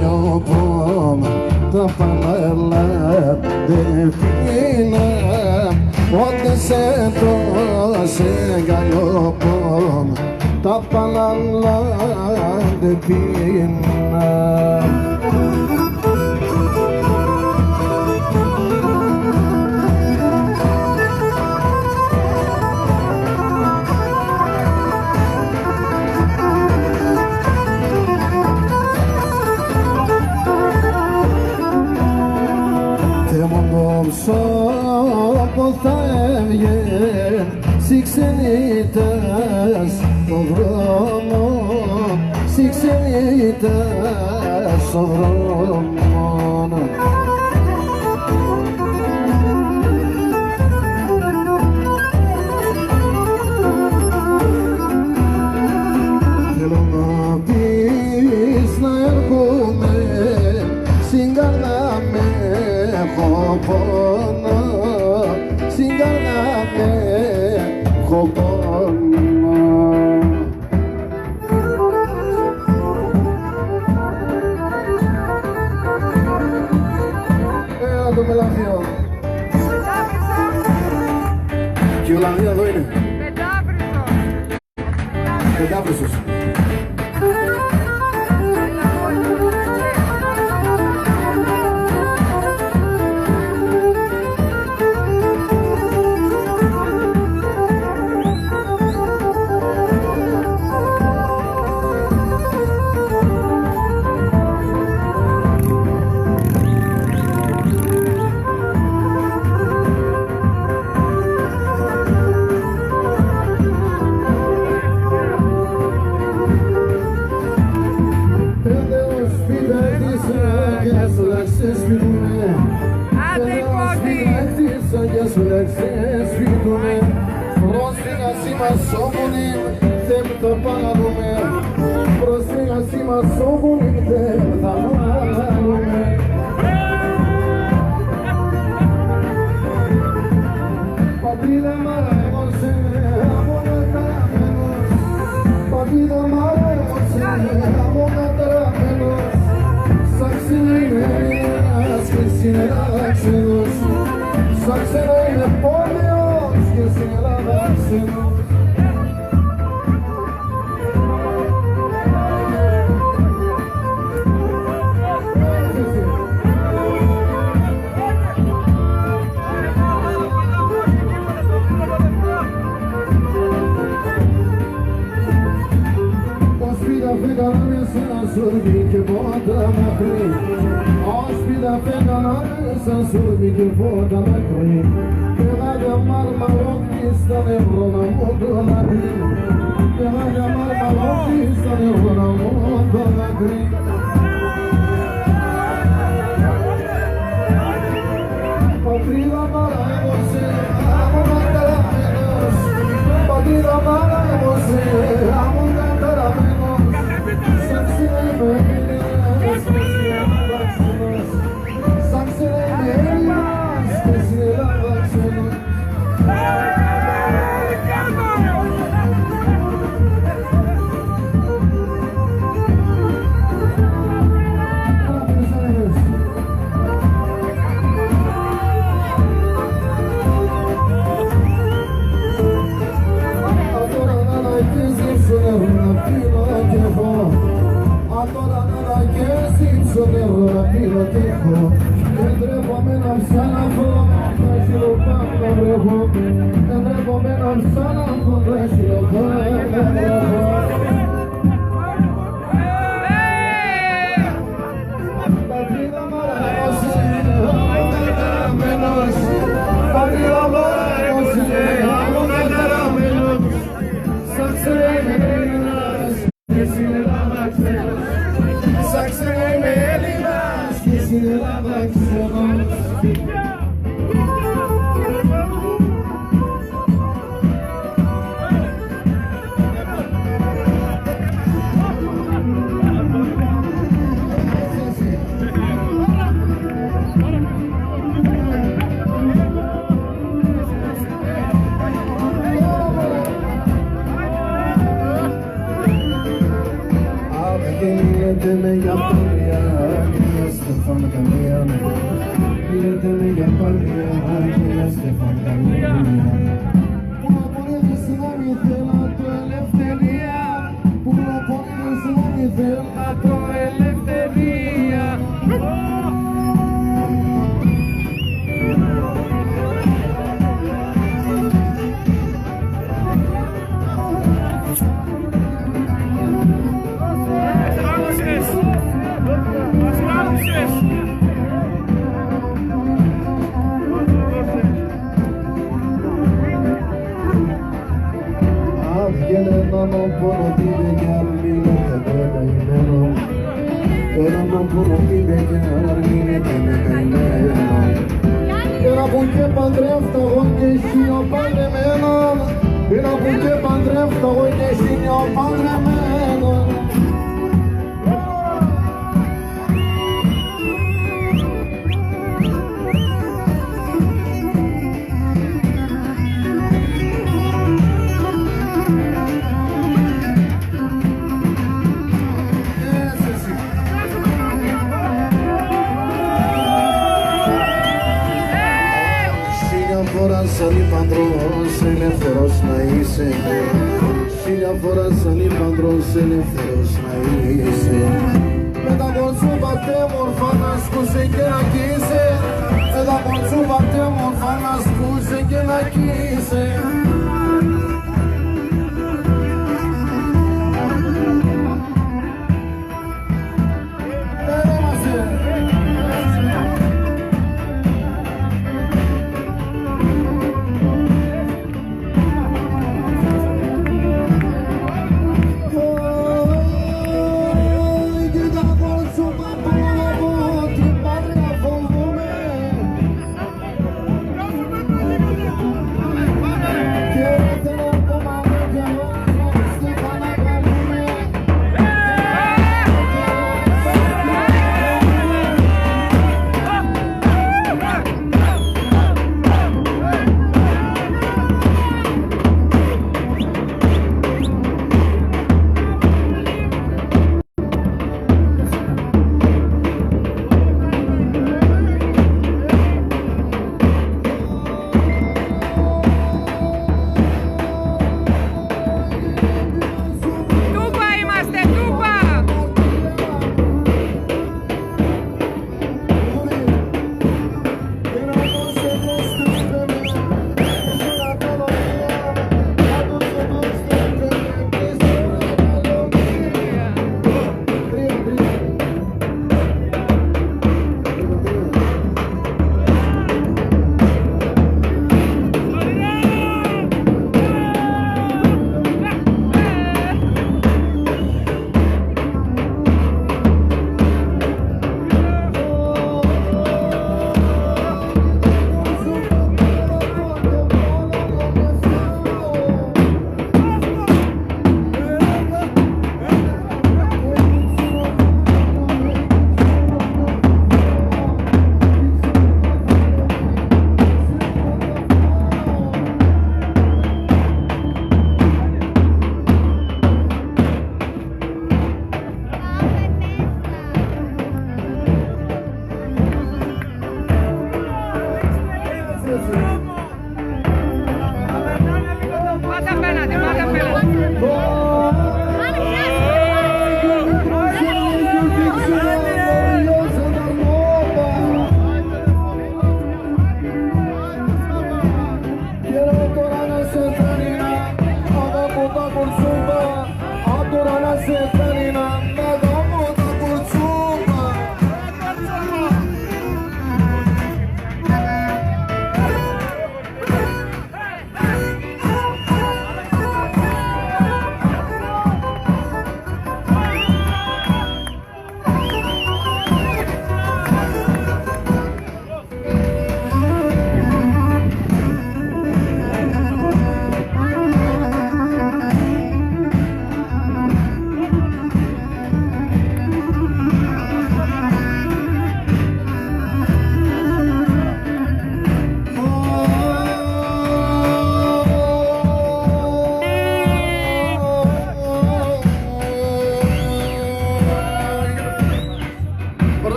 galopom, da panela de pina. Onde sento se galopom, da panela de pina. Σώπο θα έβγαινε σοι ξενίτες στον δρόμο, σοι ξενίτες στον δρόμο. Θέλω να πεις να έρχομαι στην καρδιά με έχω πόνο, στην καρδιά με έχω πόνο. Το μελαγχείο. Και ο Λανδία εδώ είναι. Πεντάβρυσος. Denme yaptım ya Στεφανκαλία. Λέτε με για παλιά, κυρία Στεφανκαλία. Που να πονείς να μη θέλω το ελευθερία. Που να πονείς να μη θέλω το ελευθερία. Βγαίνε να μου πόνο τι είναι κι αν μείνετε με καημένο. Ένα μου πόνο τι είναι κι αν μείνετε με καημένο. Ένα που και παντρεύτα εγώ και εσύ ο παντρεμένος. Ένα που και παντρεύτα εγώ και εσύ ο παντρεμένος. Σαν υπαντρός ελεύθερος να είσαι. Χίλια φορά σαν υπαντρός ελεύθερος να είσαι. Με τα κορτσού πατέμορφα να σκούσε και να κοίησε. Με τα κορτσού πατέμορφα να σκούσε και να κοίησε.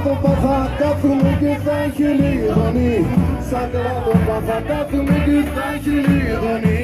κλάδο θα κάθουμε και θα έχει λιγονή. Σαν κλάδο θα κάθουμε και θα έχει λιγονή.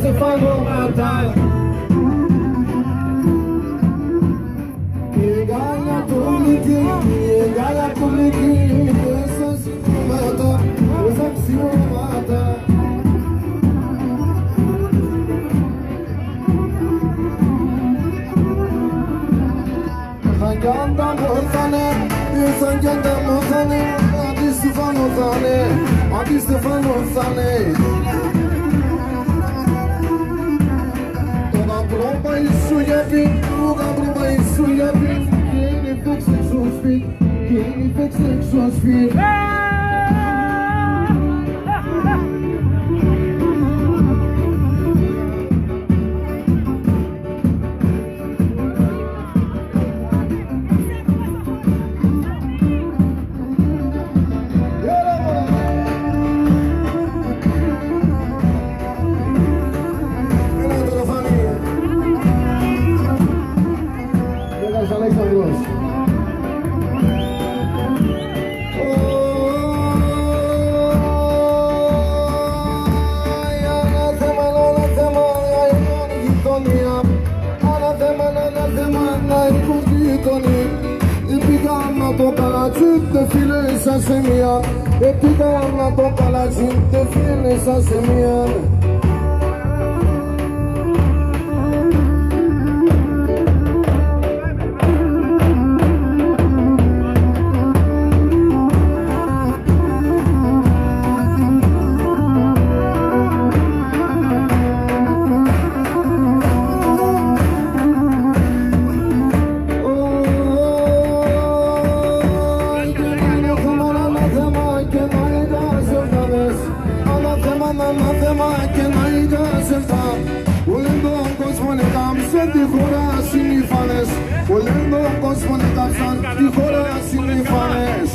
Στεφάνο Ματά η γάλα του λυκή, η γάλα του λυκή, μέσα συμπτώματα, μέσα αξιώματα. Σαν κι αν τα μόθανε, σαν κι αν τα μόθανε, αντίστεφανο θα είναι, αντίστεφανο θα είναι. Proba isso já vi, proba isso já vi. Quem fez seus filhos, quem fez seus filhos. Αλέξανδρος. Πήγα να το παλάτσι, δεν φίλεσα σε μία. Πήγα να το παλάτσι, δεν φίλεσα σε μία. Ανάθεμα και να εγκάσε αυτά. Όλεν τον κόσμο νεκάμψαν τη χώρα συνήφανες. Όλεν τον κόσμο νεκάμψαν τη χώρα συνήφανες.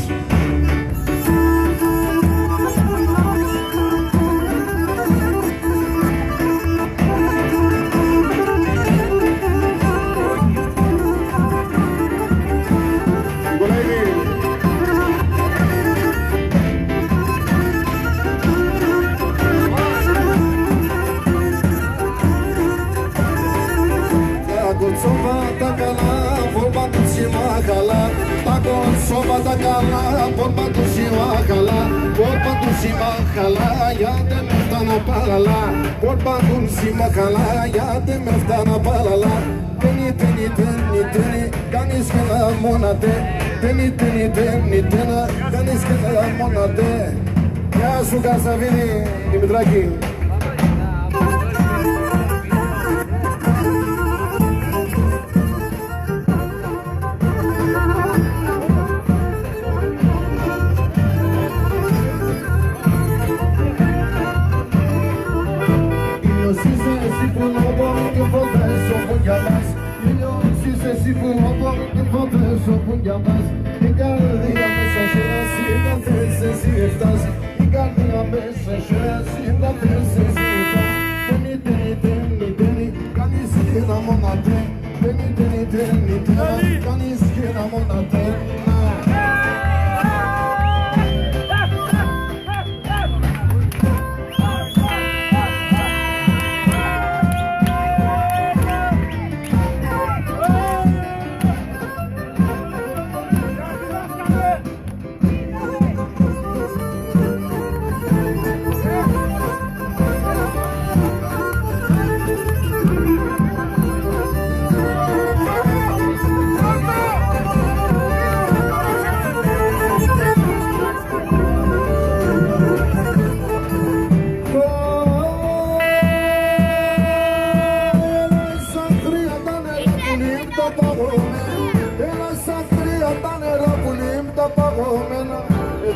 Τα καλά, vorba του συμμάχαλα. Τα κονσόβα τα καλά, vorba του συμμάχαλα. Vorba του συμμάχαλα, γιατί με φτάνα παραλά. Vorba του συμμάχαλα, γιατί με φτάνα παραλά. Τένι, τένι, τένι, τένι, κάνεις και να μόνατε. Τένι, τένι, τένι, τένα, κάνεις και να μόνατε. Γεια σου Κασαβίδη, Δημητράκη. Εσύ που από την φωτές όπου για μας. Η καρδιά μέσα σε εσύ να θες εσύ εφτάς. Η καρδιά μέσα σε εσύ να θες εσύ εφτάς. Τένι, τένι, τένι, τένι, Κανείς και να μονατένα.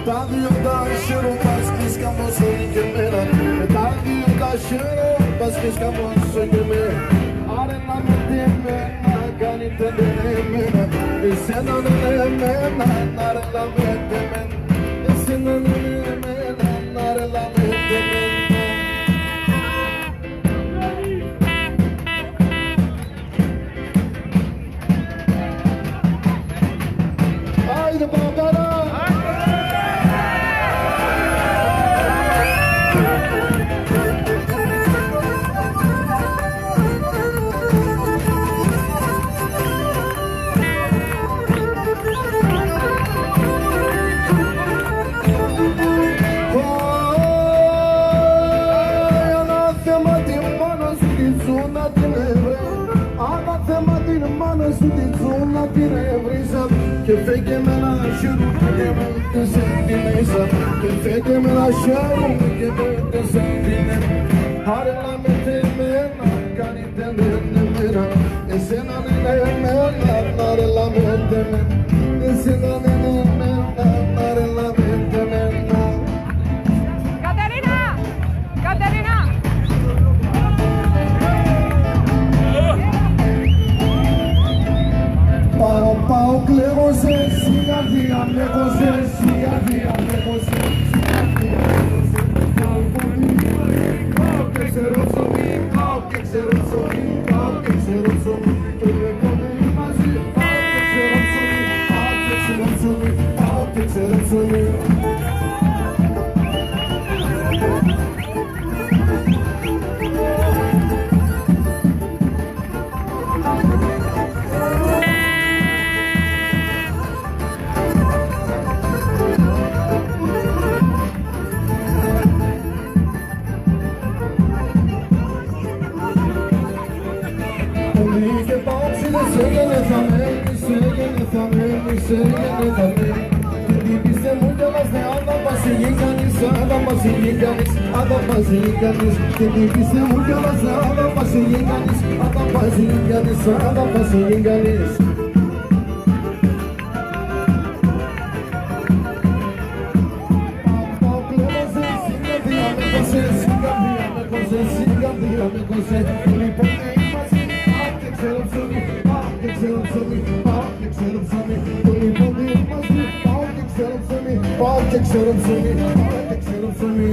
Τα δύο τα χεροπάσκεις καμώσω και μένα. Τα δύο τα χεροπάσκεις καμώσω και μένα. Άρε να με τεμένα, κάνετε εμένα. Εσένα είναι εμένα, άρε να με τεμένα. Εσένα είναι εμένα, άρε να με τεμένα. Άιντε παπαρά. Και φέγγε με ένα χέρι και με ούτε τη μέσα. Και φέγγε με ένα χέρι και με ούτε τη μέσα. Άρε να με τεμένα, κάνετε εμένα. Εσένα είναι εμένα, άρε να με τεμένα. Εσένα είναι εμένα, άρε να με τεμένα. Κατερίνα! Κατερίνα! Πάω κλέβωσε, σιγά βία με κοζέ, σιγά βία με κοζέ, σιγά βία με κοζέ. Πάω και ξέρω ψωμί, πάω και ξέρω ψωμί, πάω και ξέρω ψωμί. Και με κομμεί μαζί, πάω και ξέρω ψωμί, πάω και ξέρω ψωμί, πάω και ξέρω ψωμί. Σέγγενε θα μένει, σέγγενε θα μένει, σέγγενε θα μένει. Και τύπησε μου κι άλλας δε αν θα πασίγει κανείς, αν θα πασίγει κανείς, αν θα πασίγει κανείς. Και τύπησε μου κι άλλας δε αν θα πασίγει κανείς, αν θα πασίγει κανείς, αν θα πασίγει κανείς. Πάω κλέβωσε, σιγά βία με κοζέ, σιγά βία με κοζέ, σιγά βία με κοζέ. Λοιπόν μαζί, πάω και ξέρω ψωμί. Ξέρω ψωμί, πάω και ξέρω ψωμί. Το λοιπόν μαζί, πάω και ξέρω ψωμί, πάω και ξέρω ψωμί, πάω και ξέρω ψωμί.